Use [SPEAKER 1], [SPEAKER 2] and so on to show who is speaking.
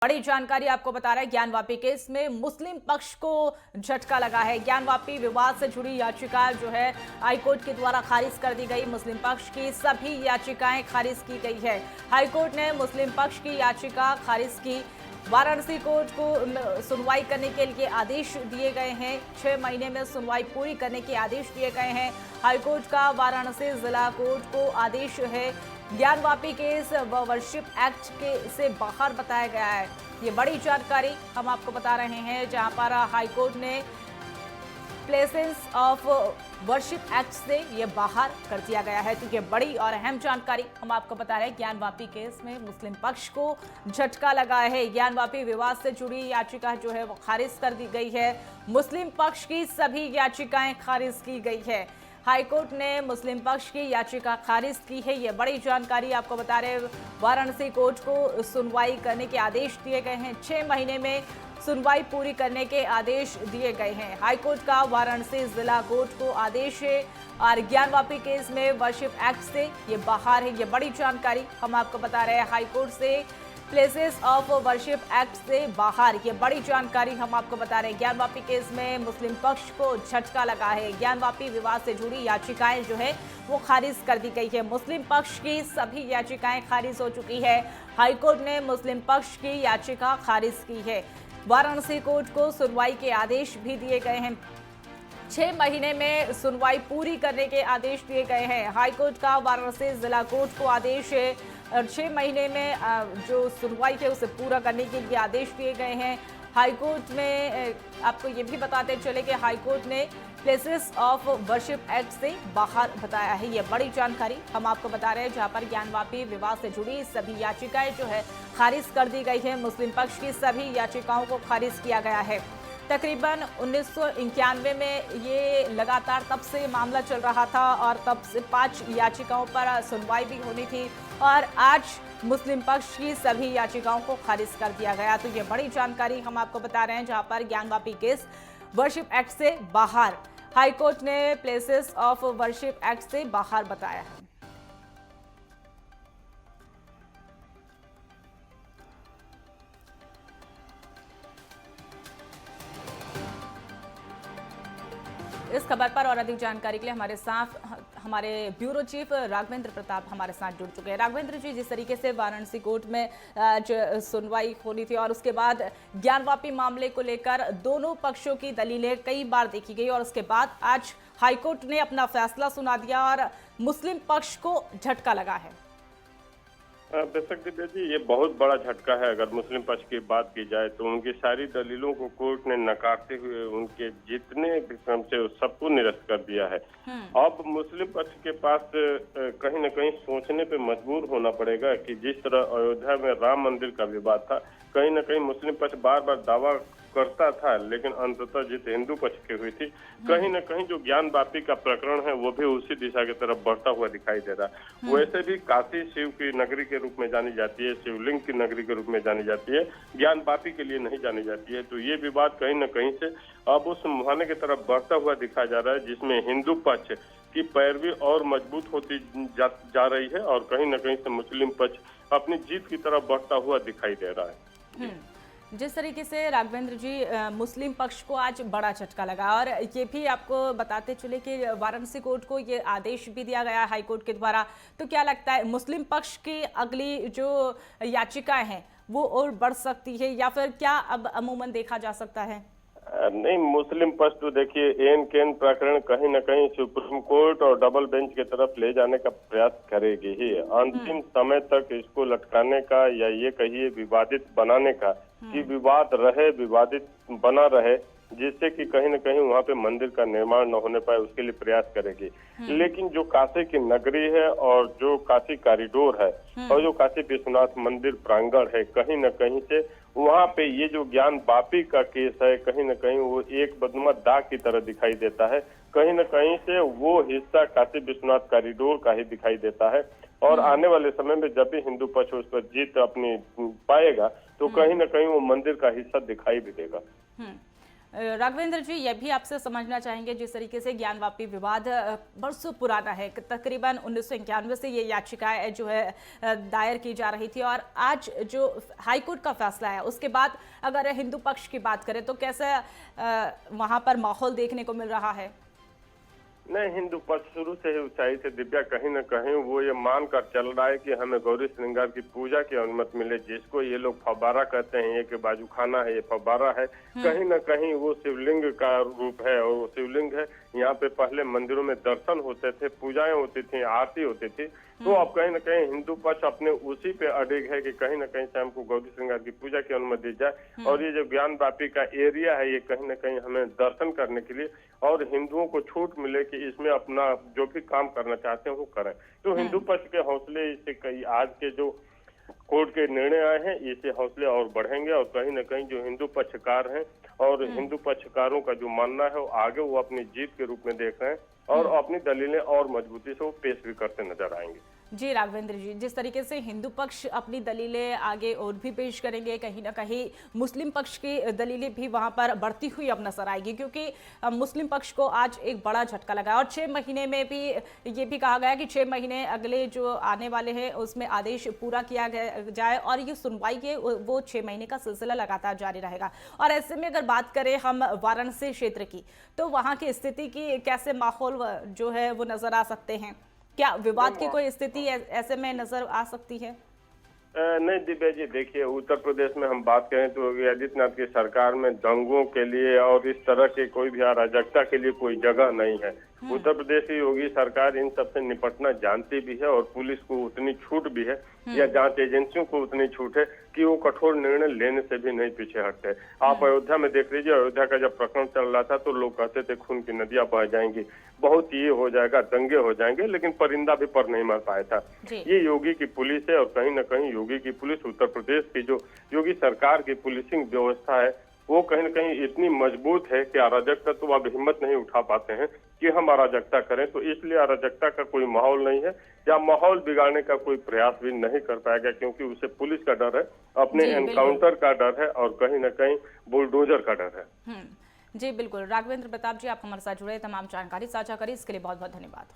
[SPEAKER 1] बड़ी जानकारी आपको बता रहा है। ज्ञानवापी केस में मुस्लिम पक्ष को झटका लगा है। ज्ञानवापी विवाद से जुड़ी याचिका जो है हाईकोर्ट के द्वारा खारिज कर दी गई। मुस्लिम पक्ष की सभी याचिकाएं खारिज की गई है। हाईकोर्ट ने मुस्लिम पक्ष की याचिका खारिज की। वाराणसी कोर्ट को सुनवाई करने के लिए आदेश दिए गए हैं। 6 महीने में सुनवाई पूरी करने के आदेश दिए गए हैं। हाईकोर्ट का वाराणसी जिला कोर्ट को आदेश है। ज्ञानवापी केस वर्शिप एक्ट के से बाहर बताया गया है। ये बड़ी जानकारी हम आपको बता रहे हैं, जहां पर हाईकोर्ट ने प्लेसेस ऑफ वर्शिप एक्ट से ये बाहर कर दिया गया है। तो ये बड़ी और अहम जानकारी हम आपको बता रहे हैं। ज्ञानवापी केस में मुस्लिम पक्ष को झटका लगा है। ज्ञानवापी विवाद से जुड़ी याचिका जो है वो खारिज कर दी गई है। मुस्लिम पक्ष की सभी याचिकाएं खारिज की गई है। हाईकोर्ट ने मुस्लिम पक्ष की याचिका खारिज की है। ये बड़ी जानकारी आपको बता रहे हैं। वाराणसी कोर्ट को सुनवाई करने के आदेश दिए गए हैं। 6 महीने में सुनवाई पूरी करने के आदेश दिए गए हैं। हाईकोर्ट का वाराणसी जिला कोर्ट को आदेश है और ज्ञानवापी केस में वर्शिप एक्ट से ये बाहर है। ये बड़ी जानकारी हम आपको बता रहे हैं। हाईकोर्ट से प्लेसेस ऑफ वर्शिप एक्ट से बाहर, ये बड़ी जानकारी हम आपको बता रहे हैं। ज्ञानवापी केस में मुस्लिम पक्ष को झटका लगा है। ज्ञानवापी विवाद से जुड़ी याचिकाएं जो है वो खारिज कर दी गई है। मुस्लिम पक्ष की सभी याचिकाएं खारिज हो चुकी है। हाईकोर्ट ने मुस्लिम पक्ष की याचिका खारिज की है। वाराणसी कोर्ट को सुनवाई के आदेश भी दिए गए हैं। 6 महीने में सुनवाई पूरी करने के आदेश दिए गए हैं। हाईकोर्ट का वाराणसी जिला कोर्ट को आदेश है और 6 महीने में जो सुनवाई है उसे पूरा करने के लिए आदेश दिए गए हैं। हाईकोर्ट में आपको ये भी बताते चले कि हाईकोर्ट ने प्लेसेस ऑफ वर्शिप एक्ट से बाहर बताया है। ये बड़ी जानकारी हम आपको बता रहे हैं, जहां पर ज्ञानवापी विवाद से जुड़ी सभी याचिकाएं जो है खारिज कर दी गई है। मुस्लिम पक्ष की सभी याचिकाओं को खारिज किया गया है। तकरीबन 1991 में ये लगातार तब से मामला चल रहा था और तब से 5 याचिकाओं पर सुनवाई भी होनी थी और आज मुस्लिम पक्ष की सभी याचिकाओं को खारिज कर दिया गया। तो ये बड़ी जानकारी हम आपको बता रहे हैं, जहां पर ज्ञानवापी केस वर्शिप एक्ट से बाहर, हाईकोर्ट ने प्लेसेस ऑफ वर्शिप एक्ट से बाहर बताया है। इस खबर पर और अधिक जानकारी के लिए हमारे ब्यूरो चीफ राघवेंद्र प्रताप हमारे साथ जुड़ चुके हैं। राघवेंद्र जी, जिस तरीके से वाराणसी कोर्ट में सुनवाई होनी थी और उसके बाद ज्ञानवापी मामले को लेकर दोनों पक्षों की दलीलें कई बार देखी गई और उसके बाद आज हाईकोर्ट ने अपना फैसला सुना दिया और मुस्लिम पक्ष को झटका लगा है।
[SPEAKER 2] बेशक दिव्या जी, ये बहुत बड़ा झटका है। अगर मुस्लिम पक्ष की बात की जाए तो उनकी सारी दलीलों को कोर्ट ने नकारते हुए उनके जितने भी क्रम से सबको निरस्त कर दिया है। अब मुस्लिम पक्ष के पास कहीं न कहीं सोचने पे मजबूर होना पड़ेगा कि जिस तरह अयोध्या में राम मंदिर का विवाद था, कहीं न कहीं मुस्लिम पक्ष बार बार दावा करता था, लेकिन अंततः जीत हिंदू पक्ष की हुई थी। कहीं न कहीं जो ज्ञानवापी का प्रकरण है वो भी उसी दिशा की तरफ बढ़ता हुआ दिखाई दे रहा है। वैसे भी काशी शिव की नगरी के रूप में जानी जाती है, शिवलिंग की नगरी के रूप में जानी जाती है, ज्ञानवापी के लिए नहीं जानी जाती है। तो ये विवाद कहीं न कहीं से अब उस मुहाने की तरफ बढ़ता हुआ दिखाया जा रहा है, जिसमें हिंदू पक्ष की पैरवी और मजबूत होती जा रही है और कहीं न कहीं से मुस्लिम पक्ष अपनी जीत की तरफ बढ़ता हुआ दिखाई दे रहा है।
[SPEAKER 1] जिस तरीके से राघवेंद्र जी मुस्लिम पक्ष को आज बड़ा झटका लगा और ये भी आपको बताते चले कि वाराणसी कोर्ट को ये आदेश भी दिया गया हाई कोर्ट के द्वारा, तो क्या लगता है मुस्लिम पक्ष की अगली जो याचिकाएं हैं वो और बढ़ सकती है या फिर क्या अब अमूमन देखा जा सकता है?
[SPEAKER 2] नहीं, मुस्लिम पक्ष तो देखिए एन केन प्रकरण कहीं न कहीं सुप्रीम कोर्ट और डबल बेंच की तरफ ले जाने का प्रयास करेगी ही। अंतिम समय तक इसको लटकाने का या ये कहिए विवादित बनाने का कि विवाद रहे, विवादित बना रहे, जिससे कि कहीं न कहीं वहाँ पे मंदिर का निर्माण न होने पाए, उसके लिए प्रयास करेगी। लेकिन जो काशी की नगरी है और जो काशी कॉरिडोर है और जो काशी विश्वनाथ मंदिर प्रांगण है, कहीं न कहीं से वहाँ पे ये जो ज्ञानवापी का केस है, कहीं न कहीं वो एक बदनुमा दाग की तरह दिखाई देता है। कहीं न कहीं से वो हिस्सा काशी विश्वनाथ कॉरिडोर का ही दिखाई देता है और आने वाले समय में जब भी हिंदू पक्ष उस पर जीत अपनी पाएगा तो कहीं न कहीं वो मंदिर का हिस्सा दिखाई भी देगा।
[SPEAKER 1] राघवेंद्र जी, ये भी आपसे समझना चाहेंगे, जिस तरीके से ज्ञानवापी विवाद बरसों पुराना है, तकरीबन 1991 से ये याचिकाएं जो है दायर की जा रही थी, और आज जो हाईकोर्ट का फैसला है उसके बाद अगर हिंदू पक्ष की बात करें तो कैसे वहां पर माहौल देखने को मिल रहा है?
[SPEAKER 2] नहीं, हिंदू पक्ष शुरू से ही ऊंचाई से दिव्या कहीं न कहीं वो ये मानकर चल रहा है कि हमें गौरी श्रृंगार की पूजा की अनुमति मिले, जिसको ये लोग फव्वारा कहते हैं, ये कि बाजू खाना है, ये फव्वारा है। कहीं न कहीं वो शिवलिंग का रूप है, और वो शिवलिंग है। यहाँ पे पहले मंदिरों में दर्शन होते थे, पूजाएं होती थी, आरती होती थी। तो अब कहीं न कहीं हिंदू पक्ष अपने उसी पे अडिग है कि कहीं न कहीं से हमको गौरी श्रृंगार की पूजा की अनुमति दी जाए, और ये जो ज्ञानवापी का एरिया है, ये कहीं न कहीं हमें दर्शन करने के लिए और हिंदुओं को छूट मिले कि इसमें अपना जो भी काम करना चाहते हैं वो करें। तो हिंदू पक्ष के हौसले इससे कई आज के जो कोर्ट के निर्णय आए हैं, इससे हौसले और बढ़ेंगे, और कहीं न कहीं जो हिंदू पक्षकार हैं और हिंदू पक्षकारों का जो मानना है वो आगे वो अपनी जीत के रूप में देख रहे हैं, और अपनी दलीलें और मजबूती से वो पेश भी करते नजर आएंगे।
[SPEAKER 1] जी राघवेंद्र जी, जिस तरीके से हिंदू पक्ष अपनी दलीलें आगे और भी पेश करेंगे, कहीं ना कहीं मुस्लिम पक्ष की दलीलें भी वहां पर बढ़ती हुई अब नजर आएगी, क्योंकि मुस्लिम पक्ष को आज एक बड़ा झटका लगा, और 6 महीने में भी ये भी कहा गया कि 6 महीने अगले जो आने वाले हैं उसमें आदेश पूरा किया जाए, और ये सुनवाई है वो 6 महीने का सिलसिला लगातार जारी रहेगा। और ऐसे में अगर बात करें हम वाराणसी क्षेत्र की, तो वहाँ की स्थिति की कैसे माहौल जो है वो नजर आ सकते हैं? क्या विवाद की कोई स्थिति ऐसे में नजर आ सकती है?
[SPEAKER 2] नहीं दिव्या जी, देखिए उत्तर प्रदेश में हम बात करें तो योगी आदित्यनाथ की सरकार में दंगों के लिए और इस तरह के कोई भी अराजकता के लिए कोई जगह नहीं है। उत्तर प्रदेश की योगी सरकार इन सब से निपटना जानती भी है, और पुलिस को उतनी छूट भी है, या जांच एजेंसियों को उतनी छूट है कि वो कठोर निर्णय लेने से भी नहीं पीछे हटते। आप अयोध्या में देख लीजिए, अयोध्या का जब प्रकरण चल रहा था तो लोग कहते थे खून की नदियां बह जाएंगी, बहुत ये हो जाएगा, दंगे हो जाएंगे, लेकिन परिंदा भी पर नहीं मर पाया था। ये योगी की पुलिस है, और कहीं न कहीं योगी की पुलिस, उत्तर प्रदेश की जो योगी सरकार की पुलिसिंग व्यवस्था है, वो कहीं न कहीं इतनी मजबूत है कि अराजकता तो अब हिम्मत नहीं उठा पाते हैं कि हम अराजकता करें। तो इसलिए अराजकता का कोई माहौल नहीं है, या माहौल बिगाड़ने का कोई प्रयास भी नहीं कर पाएगा, क्योंकि उसे पुलिस का डर है, अपने एनकाउंटर का डर है, और कहीं न कहीं बुलडोजर का डर है।
[SPEAKER 1] जी बिल्कुल। राघवेंद्र प्रताप जी, आप हमारे साथ जुड़े, तमाम जानकारी साझा करी, इसके लिए बहुत बहुत धन्यवाद।